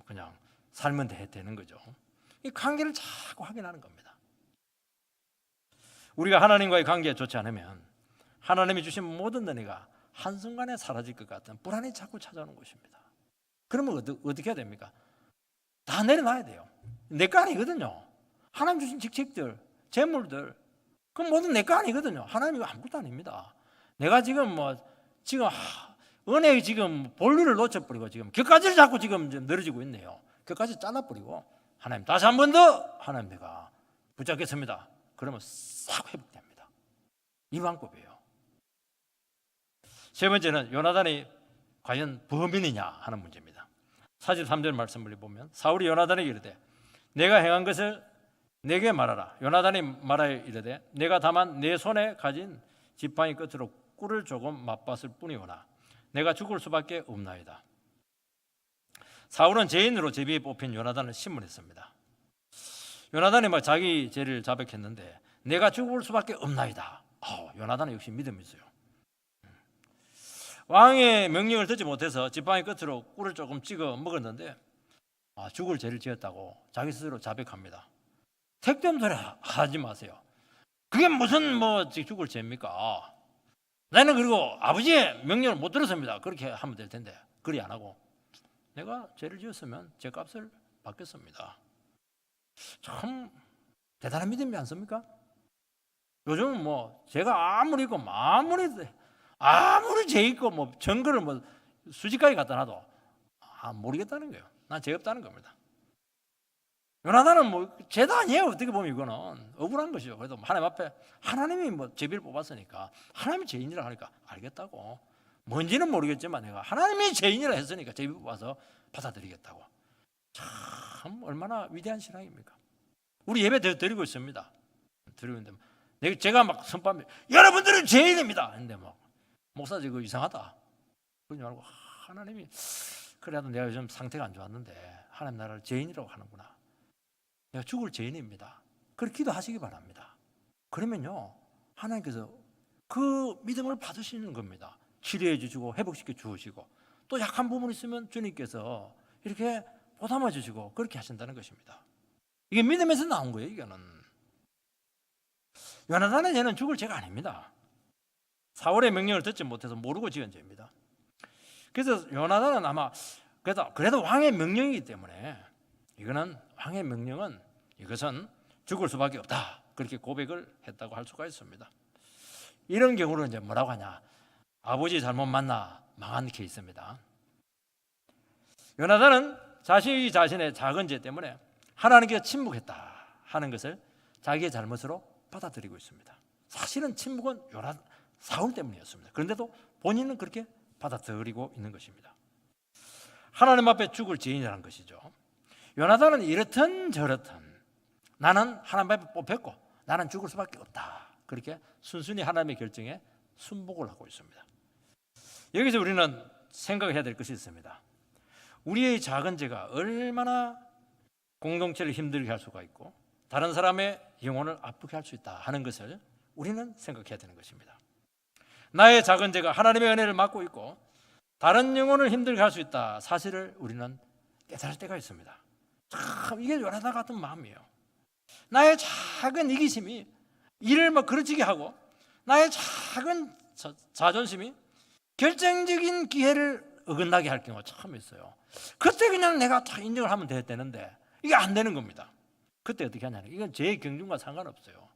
그냥 살면 되는 거죠. 이 관계를 자꾸 확인하는 겁니다. 우리가 하나님과의 관계가 좋지 않으면 하나님이 주신 모든 은혜가 한순간에 사라질 것 같은 불안이 자꾸 찾아오는 것입니다. 그러면 어떻게 해야 됩니까? 다 내려놔야 돼요. 내 거 아니거든요. 하나님 주신 직책들, 재물들, 그건 모두 내 거 아니거든요. 하나님 이거 아무것도 아닙니다. 내가 지금 은혜의 지금 본류를 놓쳐버리고 지금 격가지를 자꾸 지금 늘어지고 있네요. 격가지 잘라버리고, 하나님 다시 한 번 더, 하나님 내가 붙잡겠습니다. 그러면 싹 회복됩니다. 이 방법이에요. 세 번째는 요나단이 과연 범인이냐 하는 문제입니다. 43절 말씀을 보면 사울이 요나단에게 이르되 내가 행한 것을 내게 말하라. 요나단이 말하여 이르되 내가 다만 내 손에 가진 지팡이 끝으로 꿀을 조금 맛봤을 뿐이오나 내가 죽을 수밖에 없나이다. 사울은 죄인으로 제비에 뽑힌 요나단을 신문했습니다. 요나단이 막 자기 죄를 자백했는데 내가 죽을 수밖에 없나이다. 요나단은 역시 믿음이 있어요. 왕의 명령을 듣지 못해서 지팡이 끝으로 꿀을 조금 찍어 먹었는데 죽을 죄를 지었다고 자기 스스로 자백합니다. 택도 소리 하지 마세요. 그게 무슨 죽을 죄입니까? 나는 그리고 아버지의 명령을 못 들었습니다. 그렇게 하면 될 텐데 그리 안 하고 내가 죄를 지었으면 제 값을 받겠습니다. 참 대단한 믿음이 않습니까? 요즘은 뭐 제가 아무리 있고 아무리 죄 있고 뭐 증거를 뭐 수집까지 갖다 놔도 모르겠다는 거예요. 난 죄 없다는 겁니다. 요나단은 뭐 죄도 아니에요. 어떻게 보면 이거는 억울한 것이죠. 그래도 하나님 앞에 하나님이 뭐 제비를 뽑았으니까 하나님이 죄인이라 하니까 알겠다고. 뭔지는 모르겠지만 내가 하나님이 죄인이라 했으니까 제비 뽑아서 받아들이겠다고. 참 얼마나 위대한 신앙입니까? 우리 예배 드리고 있습니다. 드리고 있는데 제가 막 선포합니다. 여러분들은 죄인입니다. 근데 막 목사님 그거 이상하다. 그러지 말고 하나님이 그래도 내가 요즘 상태가 안 좋았는데 하나님 나라를 죄인이라고 하는구나. 내가 죽을 죄인입니다. 그렇게 기도하시기 바랍니다. 그러면요 하나님께서 그 믿음을 받으시는 겁니다. 치료해 주시고 회복시켜 주시고 또 약한 부분 있으면 주님께서 이렇게 보담아 주시고 그렇게 하신다는 것입니다. 이게 믿음에서 나온 거예요. 이거는 요나단은 얘는 죽을 죄가 아닙니다. 사울의 명령을 듣지 못해서 모르고 지은 죄입니다. 그래서 요나단은 아마 그래도 왕의 명령이기 때문에 이거는 왕의 명령은 이것은 죽을 수밖에 없다. 그렇게 고백을 했다고 할 수가 있습니다. 이런 경우는 이제 뭐라고 하냐? 아버지 잘못 만나 망한 케이스입니다. 요나단은 자신의 작은 죄 때문에 하나님께 침묵했다 하는 것을 자기의 잘못으로 받아들이고 있습니다. 사실은 침묵은 사울 때문이었습니다. 그런데도 본인은 그렇게 받아들이고 있는 것입니다. 하나님 앞에 죽을 죄인이라는 것이죠. 요나단은 이렇든 저렇든 나는 하나님 앞에 뽑혔고 나는 죽을 수밖에 없다. 그렇게 순순히 하나님의 결정에 순복을 하고 있습니다. 여기서 우리는 생각해야 될 것이 있습니다. 우리의 작은 죄가 얼마나 공동체를 힘들게 할 수가 있고 다른 사람의 영혼을 아프게 할 수 있다 하는 것을 우리는 생각해야 되는 것입니다. 나의 작은 죄가 하나님의 은혜를 막고 있고 다른 영혼을 힘들게 할 수 있다 사실을 우리는 깨달을 때가 있습니다. 참 이게 요나단 같은 마음이에요. 나의 작은 이기심이 일을 막 그르치게 하고 나의 작은 자존심이 결정적인 기회를 어긋나게 할 경우가 참 있어요. 그때 그냥 내가 다 인정을 하면 되는데 이게 안 되는 겁니다. 그때 어떻게 하냐면 이건 제 경중과 상관없어요.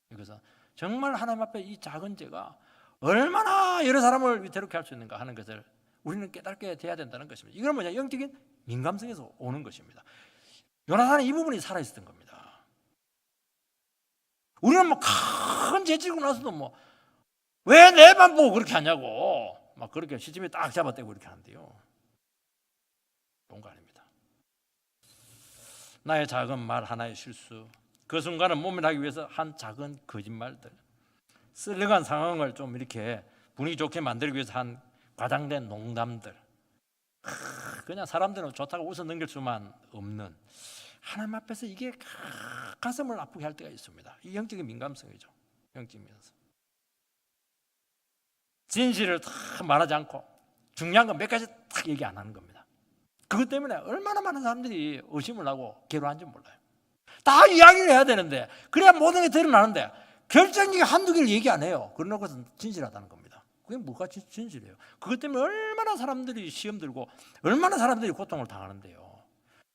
그래서 정말 하나님 앞에 이 작은 죄가 얼마나 여러 사람을 위태롭게 할 수 있는가 하는 것을 우리는 깨닫게 돼야 된다는 것입니다. 이건 뭐냐? 영적인 민감성에서 오는 것입니다. 요나단은 이 부분이 살아있었던 겁니다. 우리는 뭐 큰 죄 지고 나서도 뭐 왜 내만 보고 그렇게 하냐고 막 그렇게 시침에 딱 잡아떼고 이렇게 하는데요. 좋은 거 아닙니다. 나의 작은 말 하나의 실수, 그 순간을 모면하기 위해서 한 작은 거짓말들, 쓸려간 상황을 좀 이렇게 분위기 좋게 만들기 위해서 한 과장된 농담들, 그냥 사람들은 좋다고 웃어 넘길 수만 없는 하나님 앞에서 이게 가슴을 아프게 할 때가 있습니다. 이 영적인 민감성이죠. 영적인 민감성. 진실을 다 말하지 않고 중요한 건 몇 가지 딱 얘기 안 하는 겁니다. 그것 때문에 얼마나 많은 사람들이 의심을 하고 괴로워하는지 몰라요. 다 이야기를 해야 되는데 그래야 모든 게 드러나는데 결정적인 한두 개를 얘기 안 해요. 그러는 것은 진실하다는 겁니다. 그게 뭐가 진실이에요? 그것 때문에 얼마나 사람들이 시험 들고 얼마나 사람들이 고통을 당하는데요.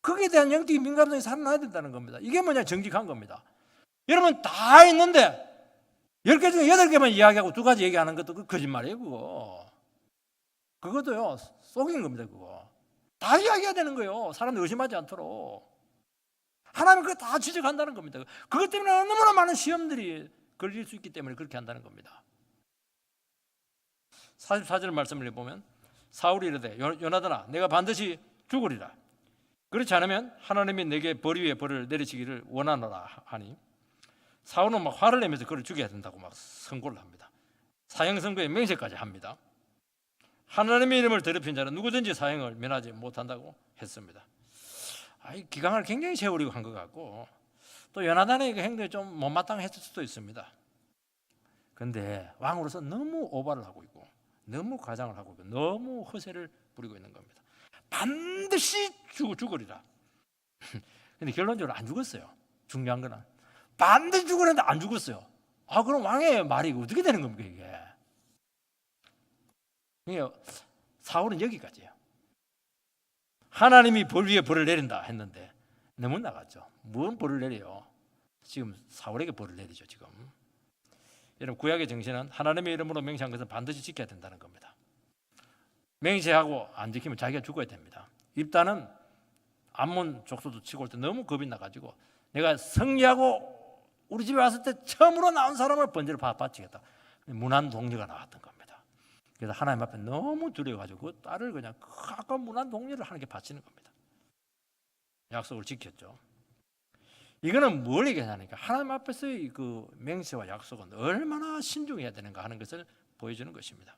거기에 대한 영적인 민감성이 살아나야 된다는 겁니다. 이게 뭐냐? 정직한 겁니다. 여러분 다 있는데 10개 중에 8개만 이야기하고 2가지 얘기하는 것도 그 거짓말이에요. 그것도요 속인 겁니다. 그거 다 이야기해야 되는 거예요. 사람들 의심하지 않도록. 하나님 그거 다 지적한다는 겁니다. 그것 때문에 너무나 많은 시험들이 걸릴 수 있기 때문에 그렇게 한다는 겁니다. 44절 말씀을 보면 사울이 이르되 요나단아 내가 반드시 죽으리라. 그렇지 않으면 하나님이 내게 벌 위에 벌을 내리시기를 원하노라 하니 사울은 막 화를 내면서 그를 죽여야 된다고 막 선고를 합니다. 사형 선고에 맹세까지 합니다. 하나님의 이름을 더럽힌 자는 누구든지 사형을 면하지 못한다고 했습니다. 기강을 굉장히 세우려고 한 것 같고 또 요나단의 그 행동이 좀 못마땅했을 수도 있습니다. 그런데 왕으로서 너무 오바를 하고 있고 너무 과장을 하고 있고 너무 허세를 부리고 있는 겁니다. 반드시 죽으리라. 근데 결론적으로 안 죽었어요. 중요한 거는 반드시 죽으려는데 안 죽었어요. 그럼 왕의 말이 어떻게 되는 겁니까 이게? 사울은 여기까지예요. 하나님이 벌 위에 벌을 내린다 했는데 너무 나갔죠. 뭔 벌을 내려요? 지금 사울에게 벌을 내리죠. 지금 여러분 구약의 정신은 하나님의 이름으로 맹세한 것은 반드시 지켜야 된다는 겁니다. 맹세하고 안 지키면 자기가 죽어야 됩니다. 입다는 암몬 족속도 치고 올 때 너무 겁이 나가지고 내가 승리하고 우리 집에 왔을 때 처음으로 나온 사람을 번제를 바치겠다. 문안 동료가 나왔던 겁니다. 그래서 하나님 앞에 너무 두려워가지고 그 딸을 그냥 아까운 문안 동료를 하나님께 바치는 겁니다. 약속을 지켰죠. 이거는 뭘 얘기하냐니까 하나님 앞에서의 그 맹세와 약속은 얼마나 신중해야 되는가 하는 것을 보여주는 것입니다.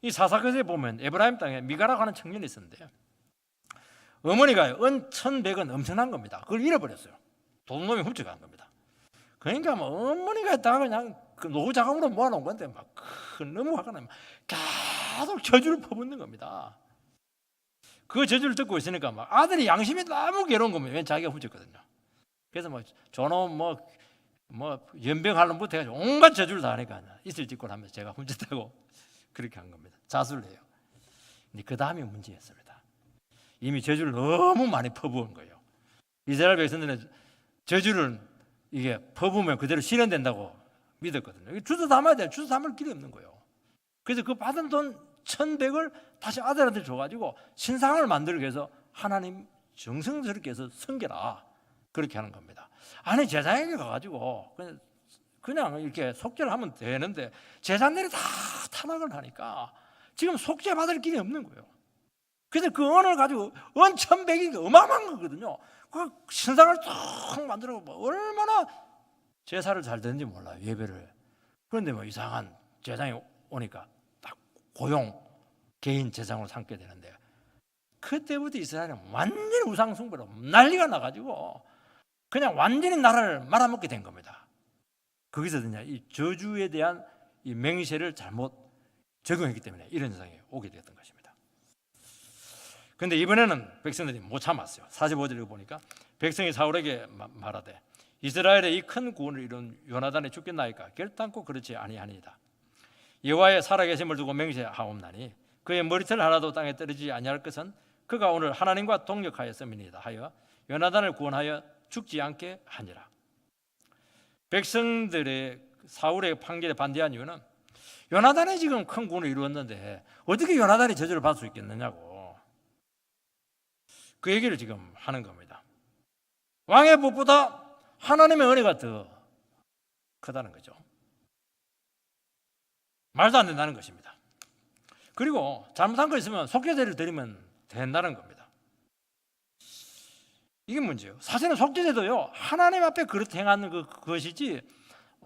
이 사사기서에 보면 에브라임 땅에 미가라고 하는 청년이 있었는데요. 어머니가 은 1,100원 엄청난 겁니다. 그걸 잃어버렸어요. 도둑놈이 훔쳐간 겁니다. 그러니까 뭐 어머니가 했다가 그냥 그 노후 자금으로 모아놓은 건데 막 너무 화가 나면 계속 저주를 퍼붓는 겁니다. 그 저주를 듣고 있으니까 막 아들이 양심이 너무 괴로운 겁니다. 왜냐면 자기가 훔쳤거든요. 그래서 뭐 저놈 뭐 연병하는부터 해가지고 온갖 저주를 다 하니까 이슬 짓고 하면서 제가 훔쳤다고 그렇게 한 겁니다. 자수를 해요. 근데 그 다음이 문제였습니다. 이미 저주를 너무 많이 퍼부은 거예요. 이스라엘 백성들은 저주를 이게 퍼부으면 그대로 실현된다고 믿었거든요. 주워 담아야 돼. 주워 담을 길이 없는 거예요. 그래서 그 받은 돈 1,100을 다시 아들한테 줘가지고 신상을 만들기 위해서 하나님 정성스럽게 해서 섬겨라. 그렇게 하는 겁니다. 아니 제사장에게 가가지고 그냥 이렇게 속죄를 하면 되는데 제사장들이 다 타락을 하니까 지금 속죄 받을 길이 없는 거예요. 그래서 그 언을 가지고 은 1,100이 어마어마한 거거든요. 그 신상을 탁 만들어 얼마나 제사를 잘 되는지 몰라요. 예배를. 그런데 뭐 이상한 제사장이 오니까 딱 고용 개인 제사장으로 삼게 되는데 그때부터 이스라엘은 완전히 우상숭배로 난리가 나가지고 그냥 완전히 나라를 말아먹게 된 겁니다. 거기서 이 저주에 대한 이 맹세를 잘못 적용했기 때문에 이런 현상이 오게 되었던 것입니다. 그런데 이번에는 백성들이 못 참았어요. 45절에 보니까 백성이 사울에게 말하되 이스라엘의 이 큰 구원을 이룬 요나단이 죽겠나이까 결단코 그렇지 아니하니이다. 여호와의 살아계심을 두고 맹세하옵나니 그의 머리털 하나도 땅에 떨어지지 아니할 것은 그가 오늘 하나님과 동력하였음이니이다 하여 요나단을 구원하여 죽지 않게 하니라. 백성들의 사울의 판결에 반대한 이유는 요나단이 지금 큰 구원을 이루었는데 어떻게 요나단이 저주를 받을 수 있겠느냐고 그 얘기를 지금 하는 겁니다. 왕의 복보다 하나님의 은혜가 더 크다는 거죠. 말도 안 된다는 것입니다. 그리고 잘못한 거 있으면 속죄제를 드리면 된다는 겁니다. 이게 문제예요. 사실은 속죄제도요 하나님 앞에 그릇 행하는 그것이지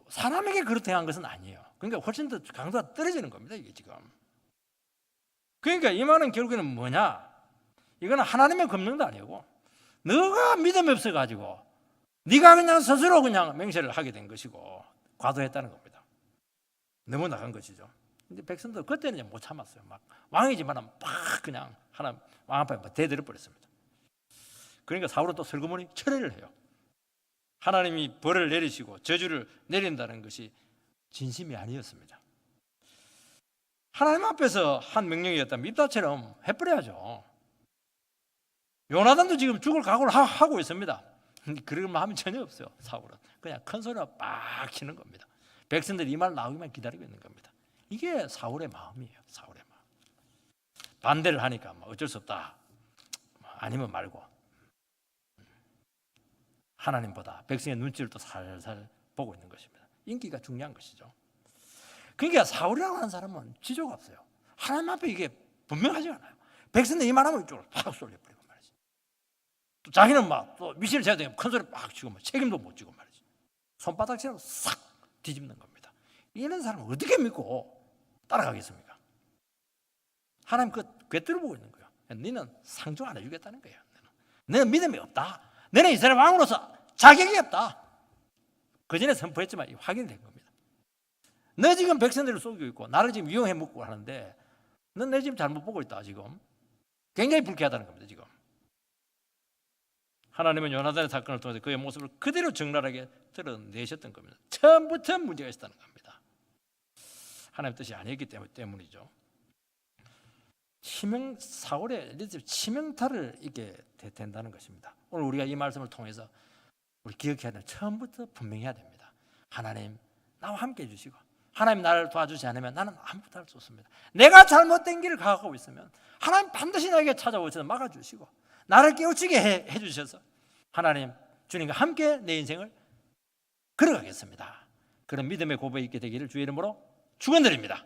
사람에게 그릇 행한 것은 아니에요. 그러니까 훨씬 더 강도가 떨어지는 겁니다. 이게 지금. 그러니까 이 말은 결국에는 뭐냐? 이거는 하나님의 검증도 아니고 너가 믿음이 없어가지고 네가 그냥 스스로 그냥 맹세를 하게 된 것이고 과도했다는 겁니다. 너무 나간 것이죠. 근데 백성들 그때는 못 참았어요. 막 왕이지만 막 그냥 하나 왕 앞에 대들어 버렸습니다. 그러니까 사울은 또 슬그머니 철회를 해요. 하나님이 벌을 내리시고 저주를 내린다는 것이 진심이 아니었습니다. 하나님 앞에서 한 명령이었다면 입다처럼 해버려야죠. 요나단도 지금 죽을 각오를 하고 있습니다. 그런 마음이 전혀 없어요. 사울은 그냥 큰 소리로 빡 치는 겁니다. 백성들이 이 말 나오기만 기다리고 있는 겁니다. 이게 사울의 마음이에요. 사울의 마음. 반대를 하니까 어쩔 수 없다. 아니면 말고 하나님보다 백성의 눈치를 또 살살 보고 있는 것입니다. 인기가 중요한 것이죠. 그러니까 사울이라고 하는 사람은 지조가 없어요. 하나님 앞에 이게 분명하지 않아요. 백성들 이 말하면 이쪽으로 팍 쏠려버리고 말이지. 또 자기는 막 또 미신을 쳐야 되면 큰 소리 막 치고 책임도 못 지고 말이지. 손바닥처럼 싹 뒤집는 겁니다. 이런 사람은 어떻게 믿고 따라가겠습니까? 하나님 그 꿰뚫어 보고 있는 거예요. 너는 상종 안 해주겠다는 거예요. 너는 믿음이 없다. 너는 이스라엘 왕으로서 자격이 없다. 그 전에 선포했지만 확인이 된 겁니다. 너 지금 백성들을 속이고 있고 나를 지금 이용해 먹고 하는데 넌 내 지금 잘못 보고 있다. 지금 굉장히 불쾌하다는 겁니다. 지금 하나님은 요나단의 사건을 통해서 그의 모습을 그대로 적나라하게 드러내셨던 겁니다. 처음부터 문제가 있었다는 겁니다. 하나님의 뜻이 아니었기 때문이죠. 사울의 치명타를 입게 된다는 것입니다. 오늘 우리가 이 말씀을 통해서 우리 기억해야 되는 처음부터 분명해야 됩니다. 하나님 나와 함께 해주시고, 하나님 나를 도와주지 않으면 나는 아무것도 할 수 없습니다. 내가 잘못된 길을 가고 있으면 하나님 반드시 나에게 찾아오셔서 막아주시고 나를 깨우치게 해주셔서 하나님 주님과 함께 내 인생을 걸어가겠습니다. 그런 믿음의 고백이 있게 되기를 주의 이름으로 축원드립니다.